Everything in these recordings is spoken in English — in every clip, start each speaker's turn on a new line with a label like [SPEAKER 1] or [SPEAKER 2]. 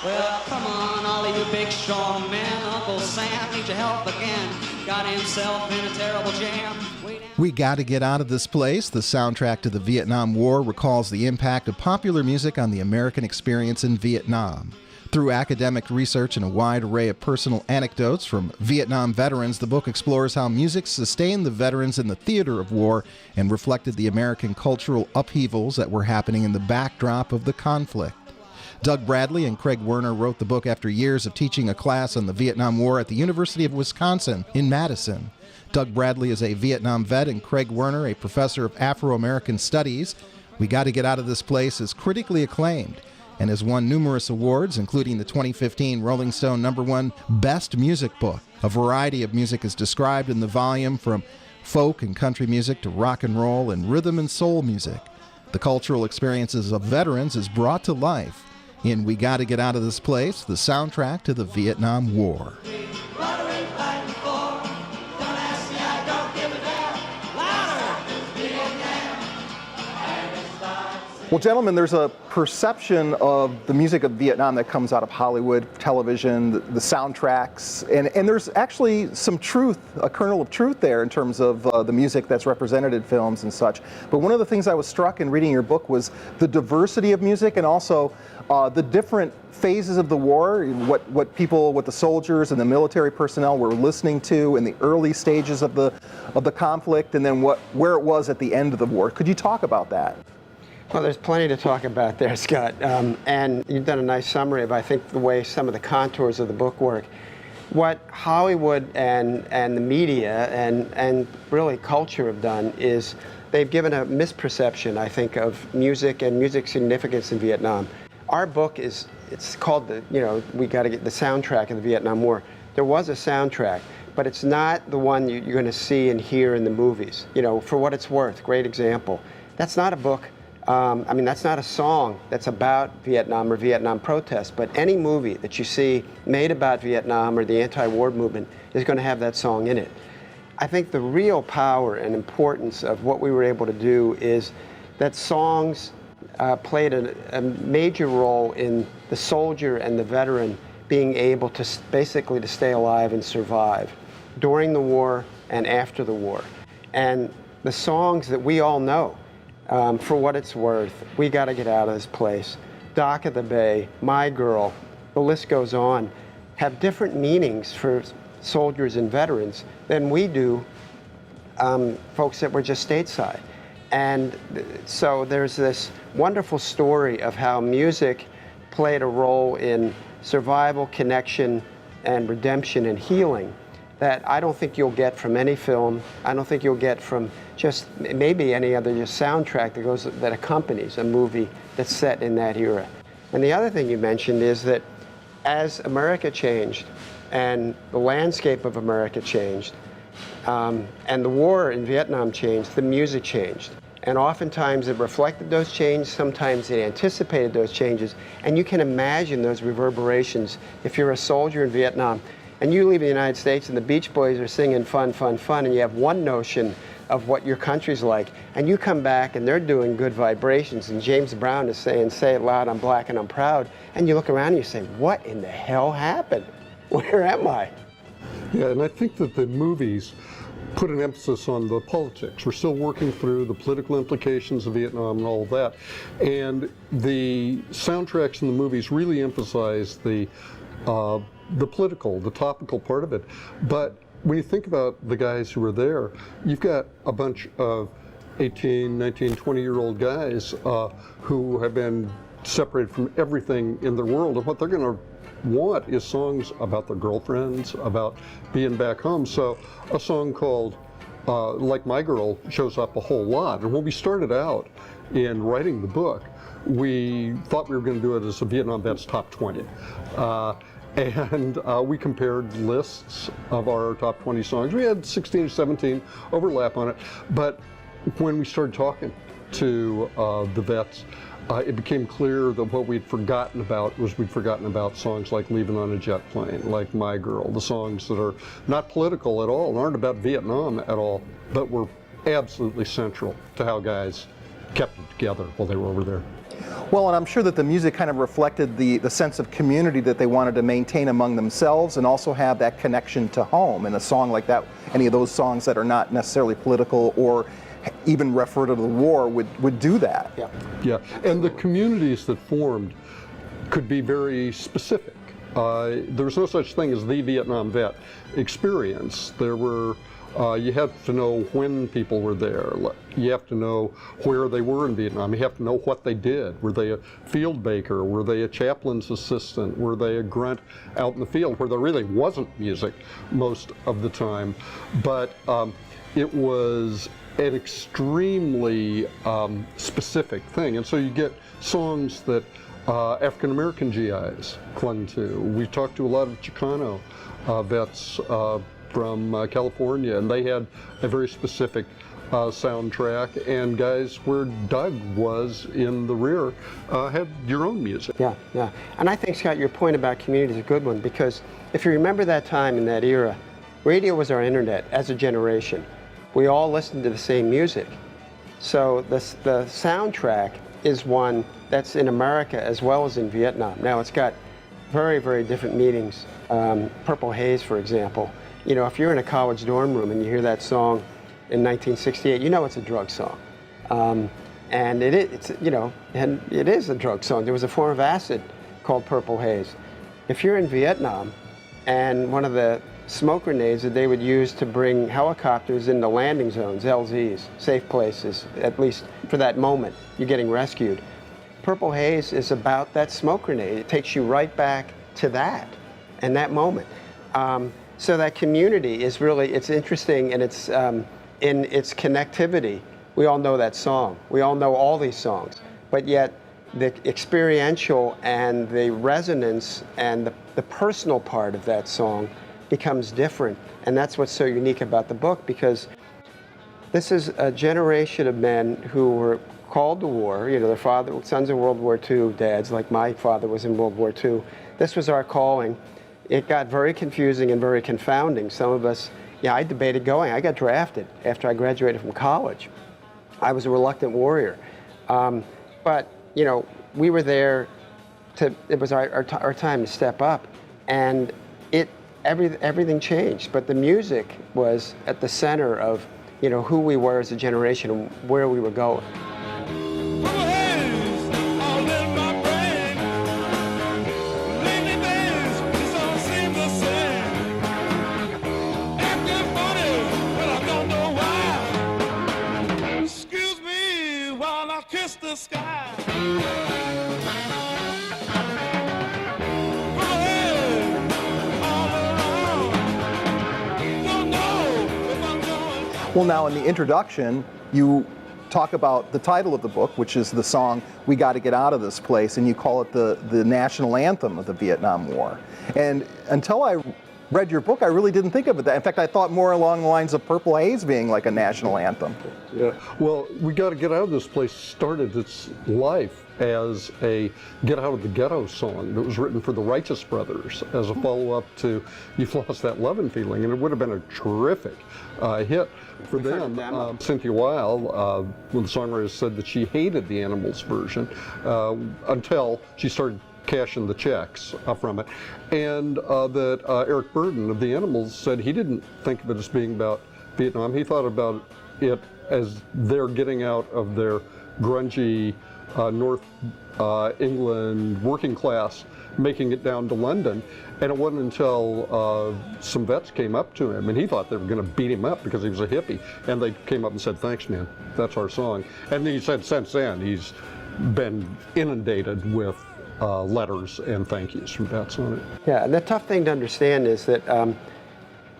[SPEAKER 1] Well, come on, all of you big strong men. Uncle Sam needs your help again. Got himself in a terrible jam.
[SPEAKER 2] We Gotta Get Out of This Place, the soundtrack to the Vietnam War, recalls the impact of popular music on the American experience in Vietnam. Through academic research and a wide array of personal anecdotes from Vietnam veterans, the book explores how music sustained the veterans in the theater of war and reflected the American cultural upheavals that were happening in the backdrop of the conflict. Doug Bradley and Craig Werner wrote the book after years of teaching a class on the Vietnam War at the University of Wisconsin in Madison. Doug Bradley is a Vietnam vet and Craig Werner a professor of Afro-American Studies. We Gotta Get Out of This Place is critically acclaimed and has won numerous awards, including the 2015 Rolling Stone #1 Best Music Book. A variety of music is described in the volume, from folk and country music to rock and roll and rhythm and soul music. The cultural experiences of veterans is brought to life in We Gotta Get Out of This Place, the soundtrack to the Vietnam War. Well, gentlemen, there's a perception of the music of Vietnam that comes out of Hollywood, television, the soundtracks, and there's actually some truth, a kernel of truth there in terms of the music that's represented in films and such. But one of the things I was struck in reading your book was the diversity of music and also the different phases of the war, what the soldiers and the military personnel were listening to in the early stages of the conflict, and then where it was at the end of the war. Could you talk about that?
[SPEAKER 3] Well, there's plenty to talk about there, Scott. And you've done a nice summary of, I think, the way some of the contours of the book work. What Hollywood and the media and really culture have done is they've given a misperception, I think, of music and music significance in Vietnam. Our book it's called We Gotta Get the soundtrack of the Vietnam War. There was a soundtrack, but it's not the one you're going to see and hear in the movies. For what it's worth, great example. That's not a book. That's not a song that's about Vietnam or Vietnam protests, but any movie that you see made about Vietnam or the anti-war movement is going to have that song in it. I think the real power and importance of what we were able to do is that songs played a major role in the soldier and the veteran being able to basically to stay alive and survive during the war and after the war. And the songs that we all know, For What It's Worth, We Gotta Get Out of This Place, Dock of the Bay, My Girl, the list goes on, have different meanings for soldiers and veterans than we do folks that were just stateside. And so there's this wonderful story of how music played a role in survival, connection, and redemption and healing that I don't think you'll get from any film. I don't think you'll get from just maybe any other soundtrack that accompanies a movie that's set in that era. And the other thing you mentioned is that as America changed and the landscape of America changed and the war in Vietnam changed, the music changed. And oftentimes it reflected those changes, sometimes it anticipated those changes, and you can imagine those reverberations if you're a soldier in Vietnam and you leave the United States and the Beach Boys are singing fun, fun, fun, and you have one notion of what your country's like, and you come back and they're doing Good Vibrations, and James Brown is saying, "Say it loud, I'm black and I'm proud," and you look around and you say, what in the hell happened? Where am I?
[SPEAKER 4] Yeah, and I think that the movies put an emphasis on the politics. We're still working through the political implications of Vietnam and all of that, and the soundtracks in the movies really emphasize the political, the topical part of it. But when you think about the guys who were there, you've got a bunch of 18, 19, 20-year-old guys who have been separated from everything in their world, and what they're going to want is songs about their girlfriends, about being back home. So a song called Like My Girl shows up a whole lot. And when we started out in writing the book, we thought we were going to do it as a Vietnam Vets Top 20. And we compared lists of our top 20 songs. We had 16 or 17 overlap on it. But when we started talking to the vets, it became clear that what we'd forgotten about was we'd forgotten about songs like Leaving on a Jet Plane, like My Girl, the songs that are not political at all, and aren't about Vietnam at all, but were absolutely central to how guys kept it together while they were over there.
[SPEAKER 2] Well, and I'm sure that the music kind of reflected the sense of community that they wanted to maintain among themselves, and also have that connection to home. And a song like that, any of those songs that are not necessarily political or even refer to the war would do that.
[SPEAKER 3] Yeah.
[SPEAKER 4] Yeah, and the communities that formed could be very specific. There was no such thing as the Vietnam vet experience. There were, you have to know when people were there. You have to know where they were in Vietnam. You have to know what they did. Were they a field baker? Were they a chaplain's assistant? Were they a grunt out in the field where there really wasn't music most of the time? But it was an extremely specific thing. And so you get songs that African American GIs clung to. We talked to a lot of Chicano vets from California, and they had a very specific soundtrack, and guys where Doug was in the rear had your own music.
[SPEAKER 3] Yeah, yeah. And I think, Scott, your point about community is a good one, because if you remember that time in that era, radio was our internet as a generation. We all listened to the same music. So the soundtrack is one that's in America as well as in Vietnam. Now, it's got very, very different meanings. Purple Haze, for example. You know, if you're in a college dorm room and you hear that song in 1968, you know it's a drug song. And it's, you know, and it is a drug song. There was a form of acid called Purple Haze. If you're in Vietnam, and one of the smoke grenades that they would use to bring helicopters into landing zones, LZs, safe places, at least for that moment, you're getting rescued. Purple Haze is about that smoke grenade. It takes you right back to that and that moment. So that community is really, it's interesting, and it's in its connectivity. We all know that song. We all know all these songs, but yet the experiential and the resonance and the personal part of that song becomes different. And that's what's so unique about the book, because this is a generation of men who were called to war. You know, their sons of World War II dads, like my father was in World War II. This was our calling. It got very confusing and very confounding. Some of us, yeah, I debated going. I got drafted after I graduated from college. I was a reluctant warrior. But, you know, we were there it was our time to step up. And everything changed. But the music was at the center of, you know, who we were as a generation and where we were going.
[SPEAKER 2] Well, now in the introduction, you talk about the title of the book, which is the song "We Got to Get Out of This Place," and you call it the national anthem of the Vietnam War. And until I read your book, I really didn't think of it that. In fact, I thought more along the lines of Purple Haze being like a national anthem.
[SPEAKER 4] Yeah, well, "We Got to Get Out of This Place" started its life as a Get Out of the Ghetto song that was written for the Righteous Brothers as a follow-up to You've Lost That Lovin' Feeling, and it would have been a terrific hit for them. Cynthia Weil, when the songwriter, said that she hated the Animals version until she started cashing the checks from it, and that Eric Burden of the Animals said he didn't think of it as being about Vietnam. He thought about it as they're getting out of their grungy North England working class, making it down to London. And it wasn't until some vets came up to him, and he thought they were going to beat him up because he was a hippie, and they came up and said, "Thanks, man, that's our song." And he said since then he's been inundated with letters and thank yous from vets on it.
[SPEAKER 3] Yeah, and the tough thing to understand is that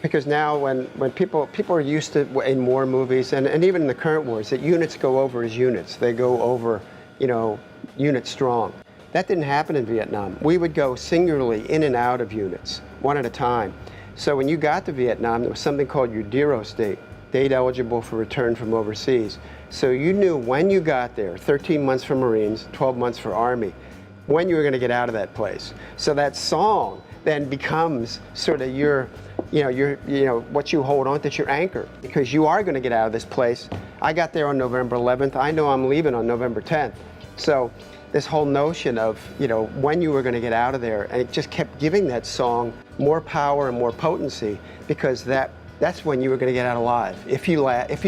[SPEAKER 3] because now when people are used to, in war movies and even in the current wars, that units go over as units. They go over, you know, unit strong. That didn't happen in Vietnam. We would go singularly in and out of units, one at a time. So when you got to Vietnam, there was something called your DERO date, date eligible for return from overseas. So you knew when you got there, 13 months for Marines, 12 months for Army, when you were going to get out of that place. So that song then becomes sort of your, what you hold on to, your anchor, because you are going to get out of this place. I got there on November 11th. I know I'm leaving on November 10th. So this whole notion of, you know, when you were going to get out of there, and it just kept giving that song more power and more potency, because that's when you were going to get out alive. If you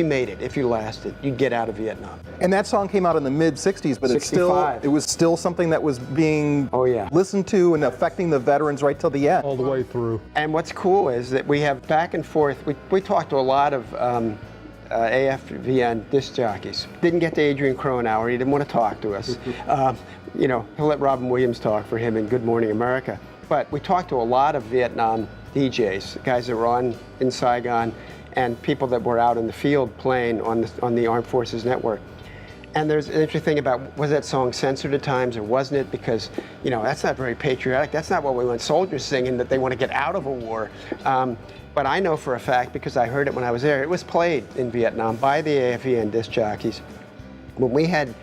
[SPEAKER 3] made it, if you lasted, you'd get out of Vietnam.
[SPEAKER 2] And that song came out in the mid-'60s, but it was still something that was being listened to and affecting the veterans right till the end.
[SPEAKER 4] All the way through.
[SPEAKER 3] And what's cool is that we have back and forth. We talked to a lot of AFVN disc jockeys. Didn't get to Adrian Cronauer. He didn't want to talk to us. You know, he'll let Robin Williams talk for him in Good Morning America. But we talked to a lot of Vietnam DJs, guys that were in Saigon, and people that were out in the field playing on the Armed Forces Network. And there's an interesting thing about, was that song censored at times or wasn't it? Because, you know, that's not very patriotic. That's not what we want soldiers singing, that they want to get out of a war. But I know for a fact, because I heard it when I was there, it was played in Vietnam by the AFVN disc jockeys. When we had,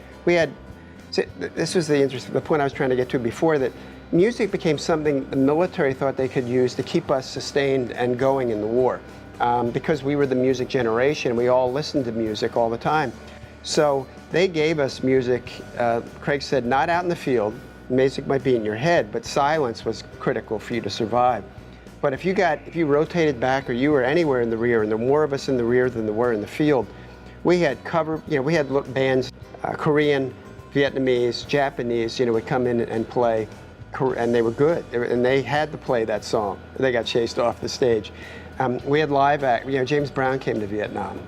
[SPEAKER 3] this was the point I was trying to get to before, that music became something the military thought they could use to keep us sustained and going in the war. Because we were the music generation, we all listened to music all the time. So they gave us music, Craig said, not out in the field. Music might be in your head, but silence was critical for you to survive. But if you rotated back or you were anywhere in the rear, and there were more of us in the rear than there were in the field, we had we had bands, Korean, Vietnamese, Japanese, would come in and play, and they were good, and they had to play that song. They got chased off the stage. We had live act, James Brown came to Vietnam,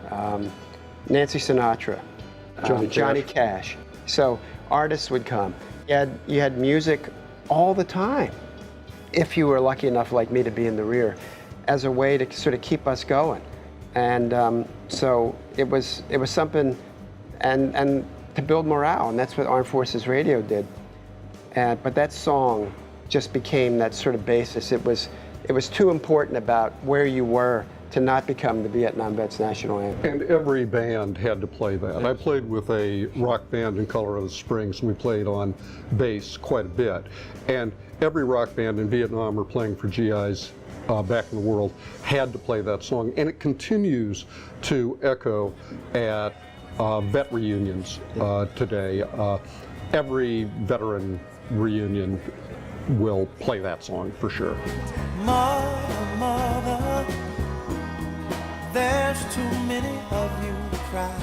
[SPEAKER 3] Nancy Sinatra, Johnny Cash. So artists would come. You had music all the time, if you were lucky enough like me to be in the rear, as a way to sort of keep us going. And so it was something, and to build morale, and that's what Armed Forces Radio did. But that song just became that sort of basis. It was too important about where you were to not become the Vietnam Vets National Anthem.
[SPEAKER 4] And every band had to play that. I played with a rock band in Colorado Springs, and we played on bass quite a bit. And every rock band in Vietnam or playing for GIs back in the world had to play that song. And it continues to echo at vet reunions today. Every veteran reunion will play that song for sure.
[SPEAKER 5] Mother, mother, there's too many of you crying.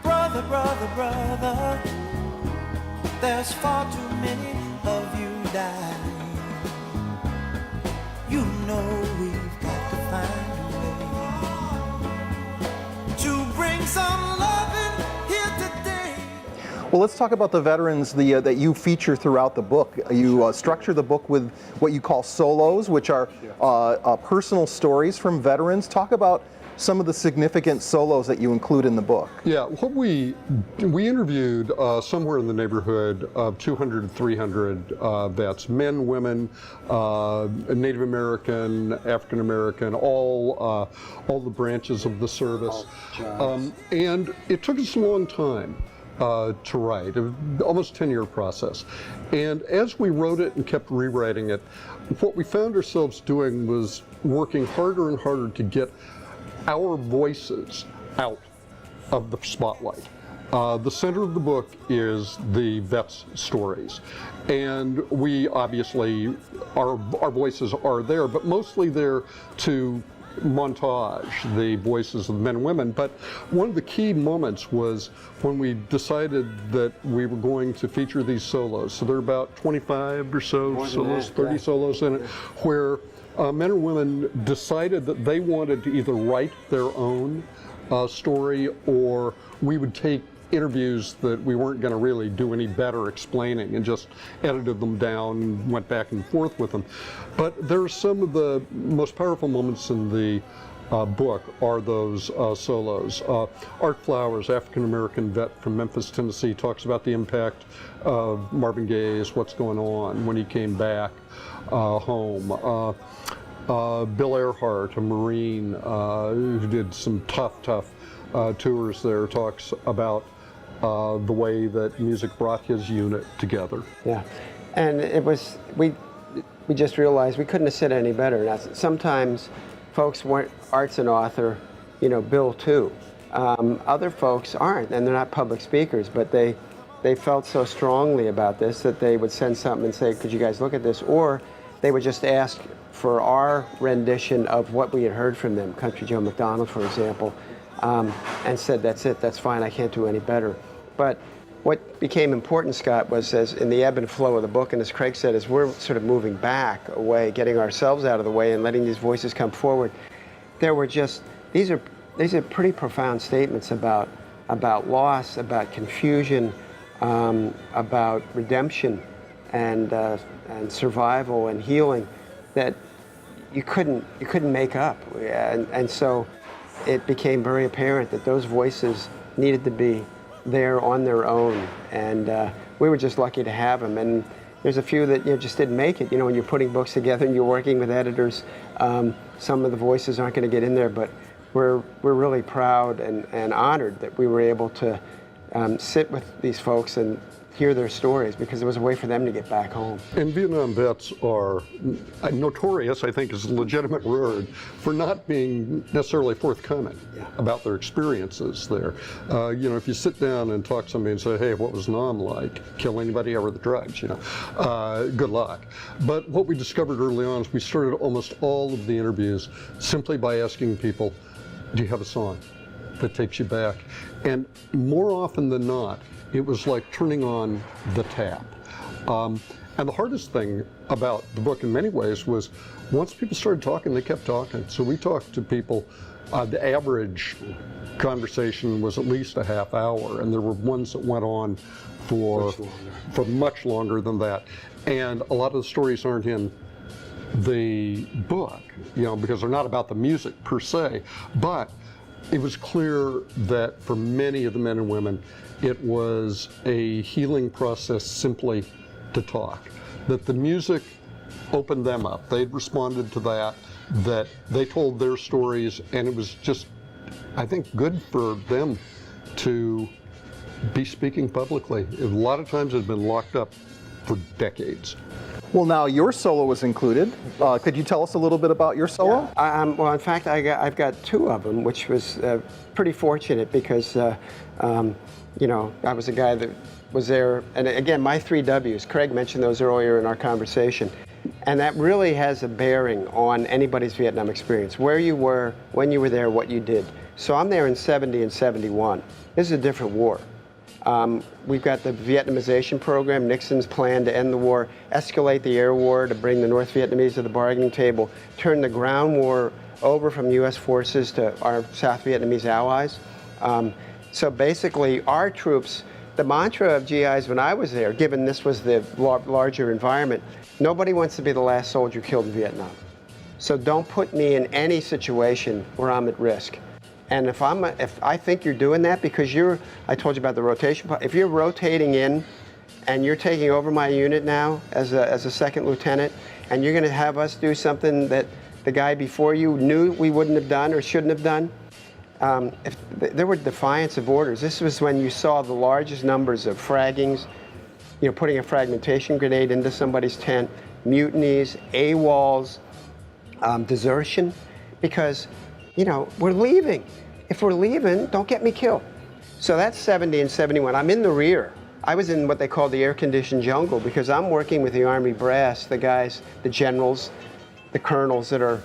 [SPEAKER 5] Brother, brother, brother, there's far too many of you dying. You know we've got to find a way to bring some loving here today.
[SPEAKER 2] Well, let's talk about the veterans that you feature throughout the book. You structure the book with what you call solos, which are personal stories from veterans. Talk about some of the significant solos that you include in the book.
[SPEAKER 4] Yeah, what we interviewed somewhere in the neighborhood of 200 to 300 vets, men, women, Native American, African American, all the branches of the service. And it took us a long time to write, almost 10-year process. And as we wrote it and kept rewriting it, what we found ourselves doing was working harder and harder to get our voices out of the spotlight. The center of the book is the vets' stories. And we obviously, our voices are there, but mostly there to montage the voices of the men and women. But one of the key moments was when we decided that we were going to feature these solos. So there are about 25 or so solos, 30 solos in it, where men and women decided that they wanted to either write their own story, or we would take interviews that we weren't going to really do any better explaining and just edited them down, went back and forth with them. But there are some of the most powerful moments in the book are those solos. Art Flowers, African-American vet from Memphis, Tennessee, talks about the impact of Marvin Gaye's What's Going On when he came back home. Bill Earhart, a Marine who did some tough tours there, talks about the way that music brought his unit together.
[SPEAKER 3] Yeah, and it was, we just realized we couldn't have said it any better. Now, sometimes folks weren't. Art's an author, Bill too. Other folks aren't, and they're not public speakers, but they felt so strongly about this that they would send something and say, could you guys look at this? Or they would just ask for our rendition of what we had heard from them, Country Joe McDonald, for example, and said, that's it, that's fine, I can't do any better. But what became important, Scott, was as in the ebb and flow of the book, and as Craig said, as we're sort of moving back away, getting ourselves out of the way and letting these voices come forward, there were just, these are pretty profound statements about loss, about confusion, about redemption and survival and healing that you couldn't make up. And so it became very apparent that those voices needed to be there on their own, and we were just lucky to have them. And there's a few that just didn't make it. When you're putting books together and you're working with editors, some of the voices aren't going to get in there, but we're really proud and honored that we were able to sit with these folks and hear their stories, because it was a way for them to get back home.
[SPEAKER 4] And Vietnam vets are notorious, I think is a legitimate word, for not being necessarily forthcoming about their experiences there. If you sit down and talk to somebody and say, hey, what was Nam like? Kill anybody ever with drugs, good luck. But what we discovered early on is we started almost all of the interviews simply by asking people, do you have a song that takes you back? And more often than not, it was like turning on the tap. And the hardest thing about the book in many ways was once people started talking, they kept talking. So we talked to people, the average conversation was at least a half hour, and there were ones that went on for much longer than that. And a lot of the stories aren't in the book, because they're not about the music per se, but it was clear that for many of the men and women, it was a healing process simply to talk. That the music opened them up. They'd responded to that they told their stories, and it was just, I think, good for them to be speaking publicly. A lot of times it had been locked up for decades.
[SPEAKER 2] Well, now your solo was included. Could you tell us a little bit about your solo?
[SPEAKER 3] Yeah. Well, in fact, I've got two of them, which was pretty fortunate because, I was a guy that was there. And again, my 3 W's, Craig mentioned those earlier in our conversation. And that really has a bearing on anybody's Vietnam experience, where you were, when you were there, what you did. So I'm there in 70 and 71. This is a different war. We've got the Vietnamization program, Nixon's plan to end the war, escalate the air war to bring the North Vietnamese to the bargaining table, turn the ground war over from U.S. forces to our South Vietnamese allies. So basically, our troops, the mantra of GIs when I was there, given this was the larger environment, nobody wants to be the last soldier killed in Vietnam. So don't put me in any situation where I'm at risk. And if I think you're doing that because I told you about the rotation, if you're rotating in and you're taking over my unit now as a second lieutenant, and you're going to have us do something that the guy before you knew we wouldn't have done or shouldn't have done, if there were defiance of orders. This was when you saw the largest numbers of fraggings, putting a fragmentation grenade into somebody's tent, mutinies, AWOLs, desertion, because we're leaving. If we're leaving, don't get me killed. So that's 70 and 71. I'm in the rear. I was in what they call the air-conditioned jungle because I'm working with the Army brass, the guys, the generals, the colonels that are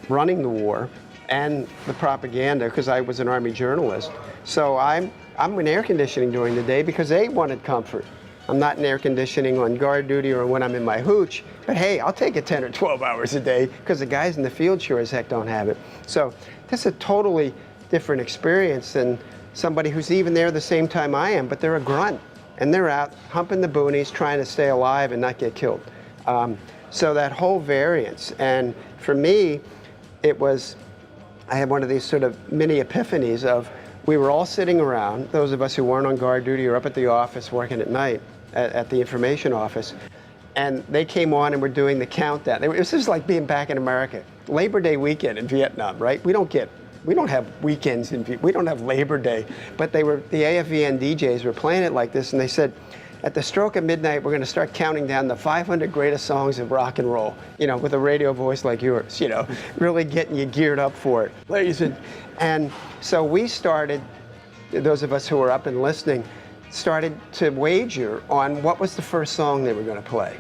[SPEAKER 3] running the war, and the propaganda, because I was an Army journalist. So I'm in air conditioning during the day because they wanted comfort. I'm not in air conditioning on guard duty or when I'm in my hooch, but hey, I'll take it 10 or 12 hours a day because the guys in the field sure as heck don't have it. So this is a totally different experience than somebody who's even there the same time I am, but they're a grunt and they're out humping the boonies trying to stay alive and not get killed. So that whole variance, and for me, I had one of these sort of mini epiphanies of, we were all sitting around, those of us who weren't on guard duty or up at the office working at night, at the information office, and they came on and were doing the countdown. It was just like being back in America. Labor Day weekend in Vietnam, right? We don't have weekends we don't have Labor Day, but the AFVN DJs were playing it like this, and they said, at the stroke of midnight, we're going to start counting down the 500 greatest songs of rock and roll, you know, with a radio voice like yours, you know, really getting you geared up for it. And so we started, those of us who were up and listening, started to wager on what was the first song they were going to play.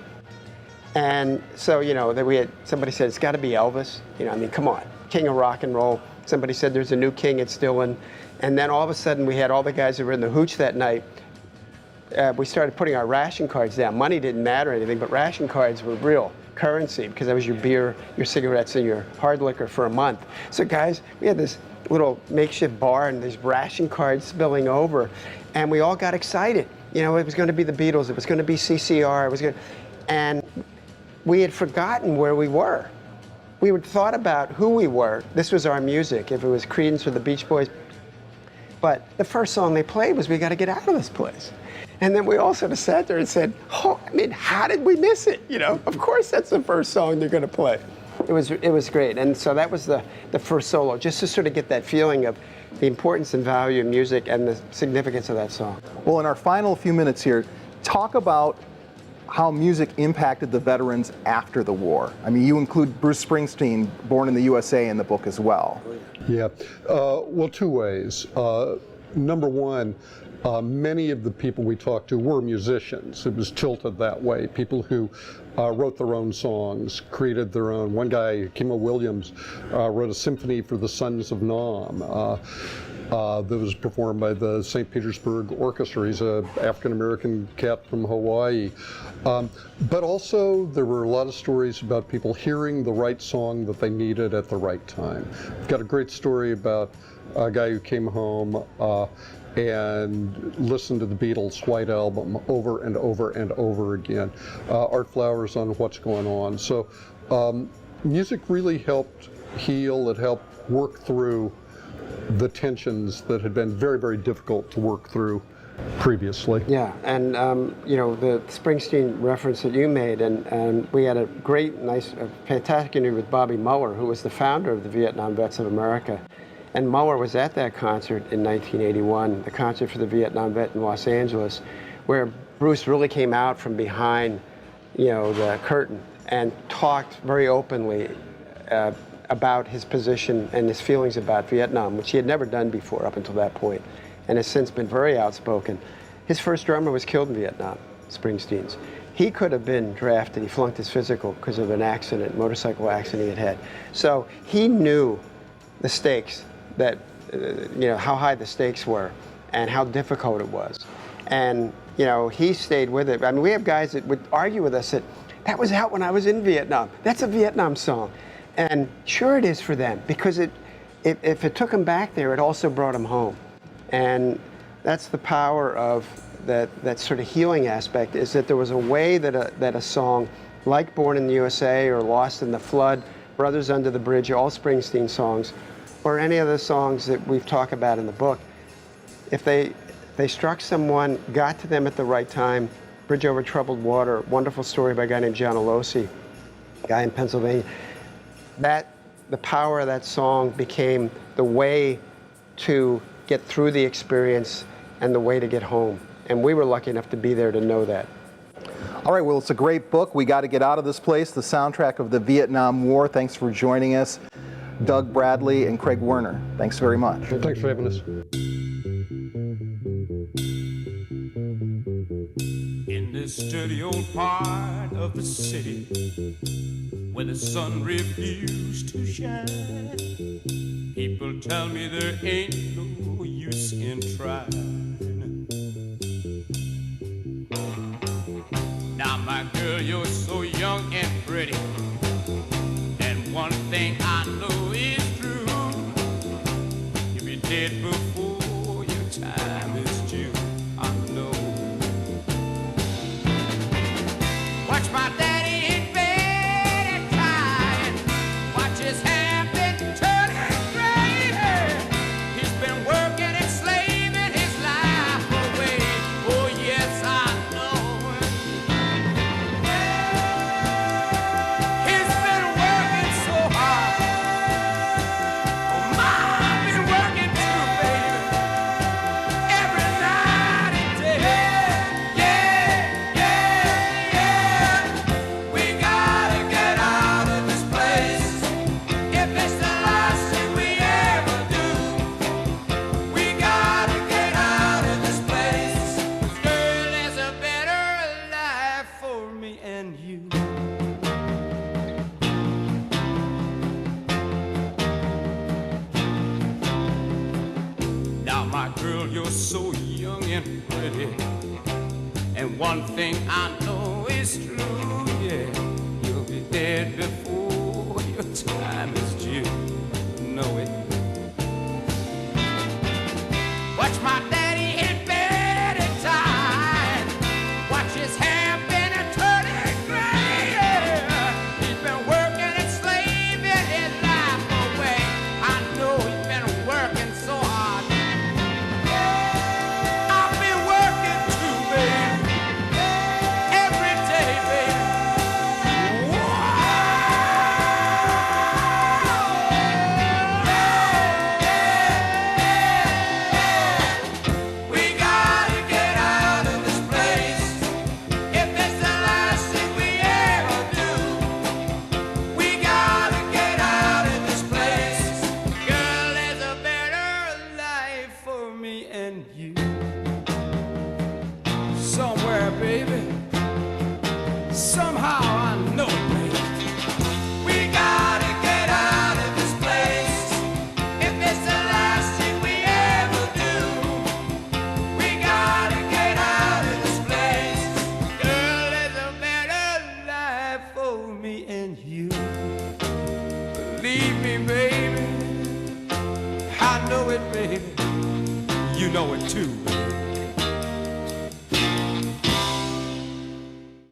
[SPEAKER 3] And so, you know, that we had, somebody said, it's got to be Elvis. You know, I mean, come on, king of rock and roll. Somebody said there's a new king, it's Dylan. And then all of a sudden we had all the guys that were in the hooch that night. We started putting our ration cards down. Money didn't matter or anything, but ration cards were real currency because that was your beer, your cigarettes, and your hard liquor for a month. So guys, we had this little makeshift bar and these ration cards spilling over, and we all got excited. You know, it was going to be the Beatles, it was going to be CCR, it was going to, and we had forgotten where we were. We had thought about who we were. This was our music, if it was Creedence or the Beach Boys. But the first song they played was We Got to Get Out of This Place. And then we all sort of sat there and said, oh, I mean, how did we miss it? You know, of course that's the first song they're going to play. It was great. And so that was the first solo, just to sort of get that feeling of the importance and value of music and the significance of that song.
[SPEAKER 2] Well, in our final few minutes here, talk about how music impacted the veterans after the war. I mean, you include Bruce Springsteen, Born in the USA, in the book as well.
[SPEAKER 4] Yeah, well, two ways. Number one, many of the people we talked to were musicians. It was tilted that way. People who wrote their own songs, created their own. One guy, Kimo Williams, wrote a symphony for the Sons of Nam that was performed by the St. Petersburg Orchestra. He's an African-American cat from Hawaii. But also, there were a lot of stories about people hearing the right song that they needed at the right time. Got a great story about a guy who came home and listened to the Beatles' White Album over and over and over again. Art Flowers on What's Going On. So music really helped heal, it helped work through the tensions that had been very, very difficult to work through previously.
[SPEAKER 3] Yeah, and you know, the Springsteen reference that you made, and we had a great, nice, fantastic interview with Bobby Muller, who was the founder of the Vietnam Vets of America. And Muller was at that concert in 1981, the concert for the Vietnam vet in Los Angeles, where Bruce really came out from behind, you know, the curtain and talked very openly about his position and his feelings about Vietnam, which he had never done before up until that point, and has since been very outspoken. His first drummer was killed in Vietnam, Springsteen's. He could have been drafted. He flunked his physical because of an accident, motorcycle accident he had had. So he knew the stakes, that you know, how high the stakes were and how difficult it was. And you know, he stayed with it. I mean, we have guys that would argue with us that was out when I was in Vietnam. That's a Vietnam song. And sure it is for them, because if it took them back there, it also brought them home. And that's the power of that sort of healing aspect, is that there was a way that a song like Born in the USA or Lost in the Flood, Brothers Under the Bridge, all Springsteen songs, or any of the songs that we've talked about in the book, if they struck someone, got to them at the right time. Bridge Over Troubled Water, wonderful story by a guy named John Alosi, guy in Pennsylvania. The power of that song became the way to get through the experience and the way to get home. And we were lucky enough to be there to know that.
[SPEAKER 2] All right, well, it's a great book. We Got to Get Out of This Place, the soundtrack of the Vietnam War. Thanks for joining us, Doug Bradley and Craig Werner. Thanks very much.
[SPEAKER 4] Thanks for having us.
[SPEAKER 5] In this dirty old part of the city where the sun refused to shine, people tell me there ain't no use in trying. Now, my girl, you're so young and pretty, and one thing I know is true: you'll be dead before your time is due. I know. Watch my daddy in bed and crying. Watch his hair been turning gray. He's been working and slaving his life away. Oh yes, I know. He's been working so hard. Oh, Mom been working too, baby. Every night and day. Yeah. And one thing I know is true, yeah, you'll be dead before your time is due. Know it. Watch my daddy in bed at time. Watch his hair been a turning gray. He's been working and slaving his life away. I know he's been working so hard. I've been working too, baby. Every day, baby. We gotta get out of this place. If it's the last thing we ever do, we gotta get out of this place. Girl, there's a better life for me and you. Somewhere, baby. Somehow I know it, baby. We gotta get out of this place. If it's the last thing we ever do, we gotta get out of this place. Girl, there's a better life for me and you. Believe me, baby. I know it, baby. You know it too, baby.